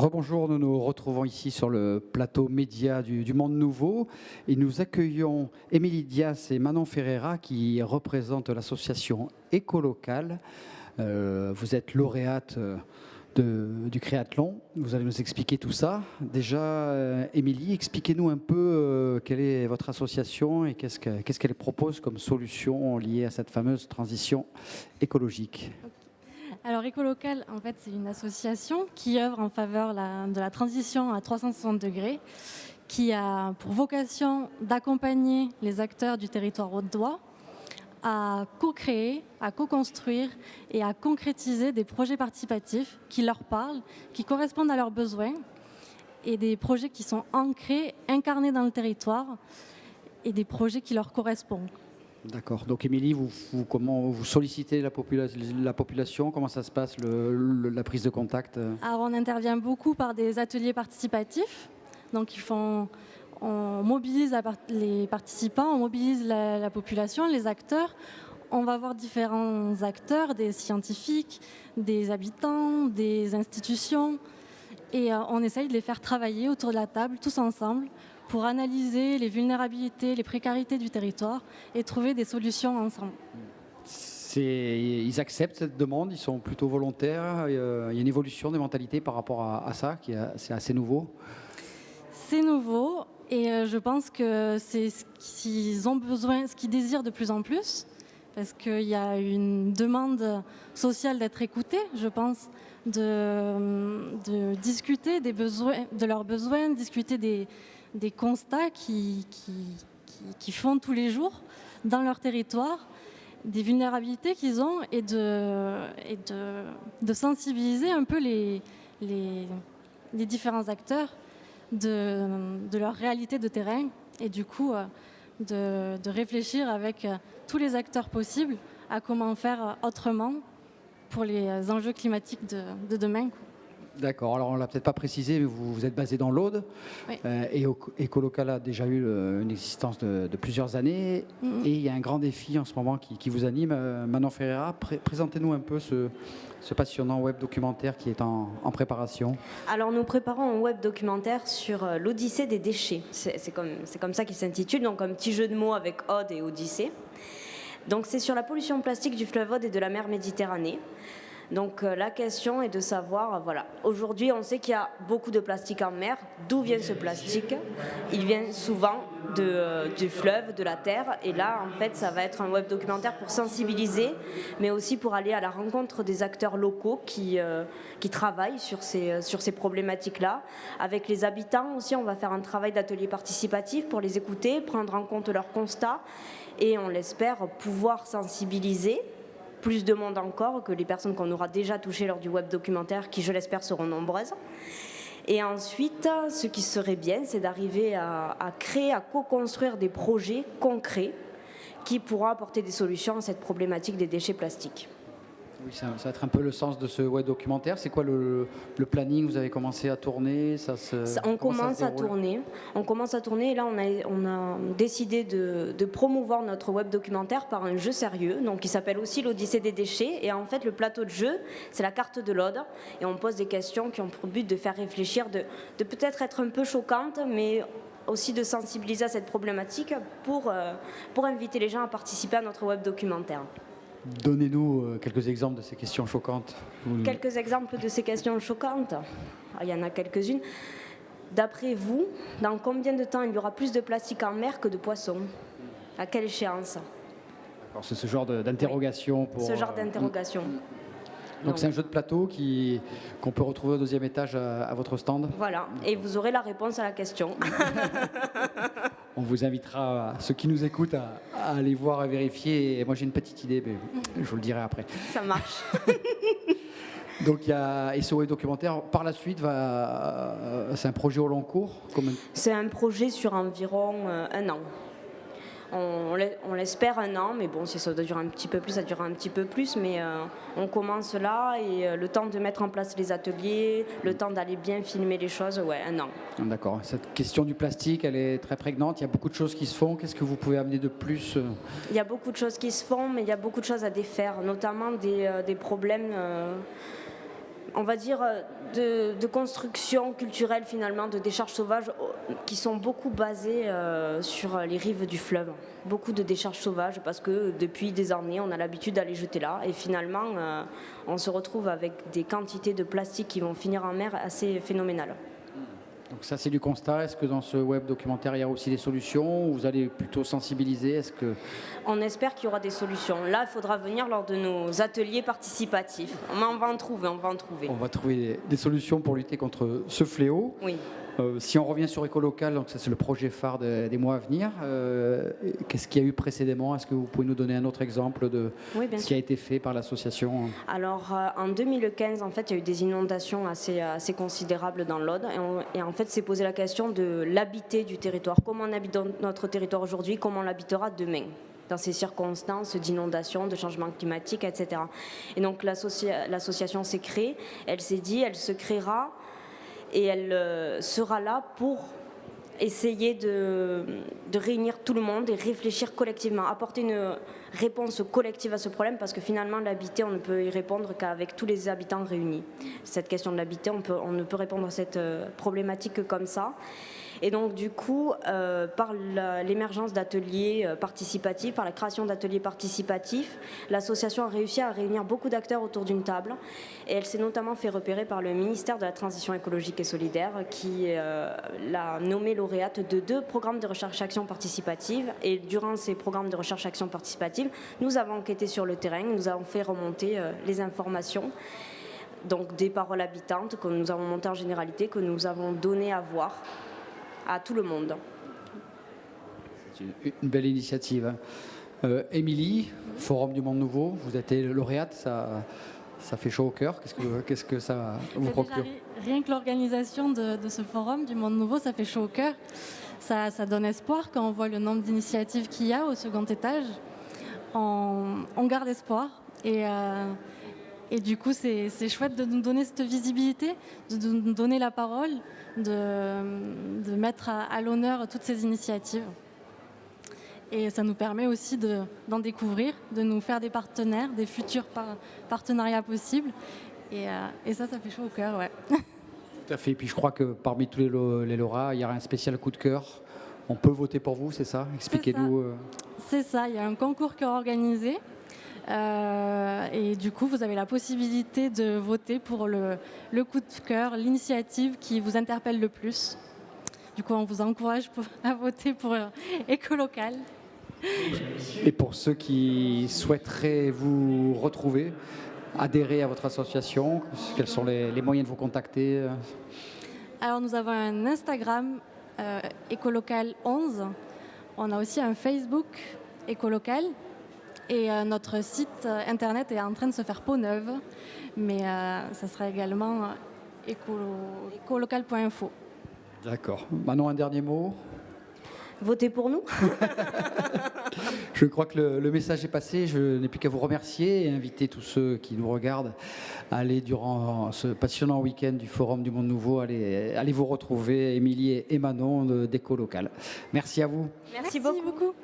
Rebonjour, nous nous retrouvons ici sur le plateau média du Monde Nouveau et nous accueillons Émilie Dias et Manon Ferreira qui représentent l'association Écolocale. Vous êtes lauréate du créathlon, vous allez nous expliquer tout ça. Déjà, Émilie, expliquez-nous un peu quelle est votre association et qu'est-ce qu'elle propose comme solution liée à cette fameuse transition écologique. Alors Écolocale, en fait, c'est une association qui œuvre en faveur de la transition à 360 degrés, qui a pour vocation d'accompagner les acteurs du territoire audois à co-créer, à co-construire et à concrétiser des projets participatifs qui leur parlent, qui correspondent à leurs besoins, et des projets qui sont ancrés, incarnés dans le territoire, et des projets qui leur correspondent. D'accord. Donc, Émilie, comment vous sollicitez la population? Comment ça se passe, la prise de contact? Alors, on intervient beaucoup par des ateliers participatifs. Donc, on mobilise les participants, on mobilise la population, les acteurs. On va voir différents acteurs, des scientifiques, des habitants, des institutions. Et on essaye de les faire travailler autour de la table, tous ensemble, pour analyser les vulnérabilités, les précarités du territoire et trouver des solutions ensemble. Ils acceptent cette demande, ils sont plutôt volontaires. Il y a une évolution des mentalités par rapport à ça, c'est assez nouveau. C'est nouveau et je pense que c'est ce qu'ils ont besoin, ce qu'ils désirent de plus en plus, parce qu'il y a une demande sociale d'être écoutés, je pense, de discuter des besoins, de leurs besoins, discuter des constats qui font tous les jours dans leur territoire, des vulnérabilités qu'ils ont et de sensibiliser un peu les différents acteurs de leur réalité de terrain et du coup de réfléchir avec tous les acteurs possibles à comment faire autrement pour les enjeux climatiques de demain. D'accord, alors on ne l'a peut-être pas précisé, mais vous êtes basé dans l'Aude, Oui. Et Écolocale a déjà eu une existence de plusieurs années, et il y a un grand défi en ce moment qui vous anime. Manon Ferreira, présentez-nous un peu ce passionnant web documentaire qui est en préparation. Alors nous préparons un web documentaire sur l'Odyssée des déchets, c'est comme ça qu'il s'intitule, donc un petit jeu de mots avec Aude et Odyssée. Donc c'est sur la pollution plastique du fleuve Aude et de la mer Méditerranée. Donc la question est de savoir, voilà, aujourd'hui on sait qu'il y a beaucoup de plastique en mer. D'où vient ce plastique? Il vient souvent du fleuve, de la terre. Et là, en fait, ça va être un web documentaire pour sensibiliser, mais aussi pour aller à la rencontre des acteurs locaux qui travaillent sur ces problématiques-là. Avec les habitants aussi, on va faire un travail d'atelier participatif pour les écouter, prendre en compte leurs constats. Et on l'espère pouvoir sensibiliser plus de monde encore que les personnes qu'on aura déjà touchées lors du web documentaire, qui, je l'espère, seront nombreuses. Et ensuite, ce qui serait bien, c'est d'arriver à créer, à co-construire des projets concrets qui pourront apporter des solutions à cette problématique des déchets plastiques. Oui, ça va être un peu le sens de ce web documentaire. C'est quoi le planning? Vous avez commencé à tourner? On commence à tourner et là on a décidé de promouvoir notre web documentaire par un jeu sérieux, donc qui s'appelle aussi l'Odyssée des déchets. Et en fait le plateau de jeu, c'est la carte de l'Aude et on pose des questions qui ont pour but de faire réfléchir, de peut-être être un peu choquantes, mais aussi de sensibiliser à cette problématique pour inviter les gens à participer à notre web documentaire. Donnez-nous quelques exemples de ces questions choquantes. Quelques exemples de ces questions choquantes. Il y en a quelques-unes. D'après vous, dans combien de temps il y aura plus de plastique en mer que de poissons? À quelle échéance? C'est ce genre d'interrogation. Oui. Ce genre d'interrogation. Donc c'est un jeu de plateau qu'on peut retrouver au deuxième étage à votre stand. Voilà, et vous aurez la réponse à la question. On vous invitera, ceux qui nous écoutent, à aller voir et vérifier. Et moi j'ai une petite idée, mais je vous le dirai après. Ça marche. Donc il y a SOE documentaire. Par la suite, c'est un projet au long cours. C'est un projet sur environ un an. On l'espère un an, mais bon, si ça doit durer un petit peu plus, ça durera un petit peu plus, mais on commence là et le temps de mettre en place les ateliers, le temps d'aller bien filmer les choses, ouais, un an. D'accord. Cette question du plastique, elle est très prégnante, il y a beaucoup de choses qui se font. Qu'est-ce que vous pouvez amener de plus? Il y a beaucoup de choses qui se font, mais il y a beaucoup de choses à défaire, notamment des problèmes on va dire, de construction culturelle finalement, de décharges sauvages qui sont beaucoup basées sur les rives du fleuve. Beaucoup de décharges sauvages parce que depuis des années, on a l'habitude d'aller jeter là et finalement, on se retrouve avec des quantités de plastique qui vont finir en mer assez phénoménales. Donc ça, c'est du constat. Est-ce que dans ce web documentaire, il y a aussi des solutions? Vous allez plutôt sensibiliser? Est-ce que... On espère qu'il y aura des solutions. Là, il faudra venir lors de nos ateliers participatifs. On va en trouver, on va en trouver. On va trouver des solutions pour lutter contre ce fléau. Oui. Si on revient sur Écolocal, donc ça c'est le projet phare des mois à venir. Qu'est-ce qu'il y a eu précédemment? Est-ce que vous pouvez nous donner un autre exemple de ce qui a été fait par l'association? Alors en 2015, en fait, il y a eu des inondations assez considérables dans l'Aude et en fait, s'est posé la question de l'habiter du territoire. Comment on habite notre territoire aujourd'hui? Comment on l'habitera demain? Dans ces circonstances d'inondation, de changement climatique, etc. Et donc l'association s'est créée. Elle s'est dit, elle se créera. Et elle sera là pour essayer de réunir tout le monde et réfléchir collectivement, apporter une réponse collective à ce problème parce que finalement l'habiter, on ne peut y répondre qu'avec tous les habitants réunis. Cette question de l'habiter, on ne peut répondre à cette problématique que comme ça. Et donc du coup, par l'émergence d'ateliers participatifs, par la création d'ateliers participatifs, l'association a réussi à réunir beaucoup d'acteurs autour d'une table. Et elle s'est notamment fait repérer par le ministère de la Transition écologique et solidaire qui l'a nommée lauréate de 2 programmes de recherche-action participative. Et durant ces programmes de recherche-action participative, nous avons enquêté sur le terrain, nous avons fait remonter les informations. Donc des paroles habitantes que nous avons montées en généralité, que nous avons données à voir à tout le monde. C'est une belle initiative. Émilie, Forum du Monde Nouveau, vous êtes lauréate, ça fait chaud au cœur. Qu'est-ce que ça vous procure? Rien que l'organisation de ce Forum du Monde Nouveau, ça fait chaud au cœur. Ça donne espoir quand on voit le nombre d'initiatives qu'il y a au second étage. On garde espoir et du coup, c'est chouette de nous donner cette visibilité, de nous donner la parole, de mettre à l'honneur toutes ces initiatives. Et ça nous permet aussi d'en découvrir, de nous faire des partenaires, des futurs partenariats possibles. Et ça fait chaud au cœur, ouais. Tout à fait. Et puis je crois que parmi tous les lauréats, il y aura un spécial coup de cœur. On peut voter pour vous, c'est ça? Expliquez-nous. C'est ça, il y a un concours qui est organisé. Et du coup, vous avez la possibilité de voter pour le coup de cœur, l'initiative qui vous interpelle le plus. Du coup, on vous encourage à voter pour Écolocal. Et pour ceux qui souhaiteraient vous retrouver, adhérer à votre association, quels sont les moyens de vous contacter? Alors, nous avons un Instagram, Écolocal 11. On a aussi un Facebook, Écolocal. Et notre site internet est en train de se faire peau neuve, mais ça sera également écolocal.info. D'accord. Manon, un dernier mot? Votez pour nous. Je crois que le message est passé. Je n'ai plus qu'à vous remercier et inviter tous ceux qui nous regardent à aller, durant ce passionnant week-end du Forum du Monde Nouveau, allez vous retrouver, Émilie et Manon d'Écolocal. Merci à vous. Merci beaucoup.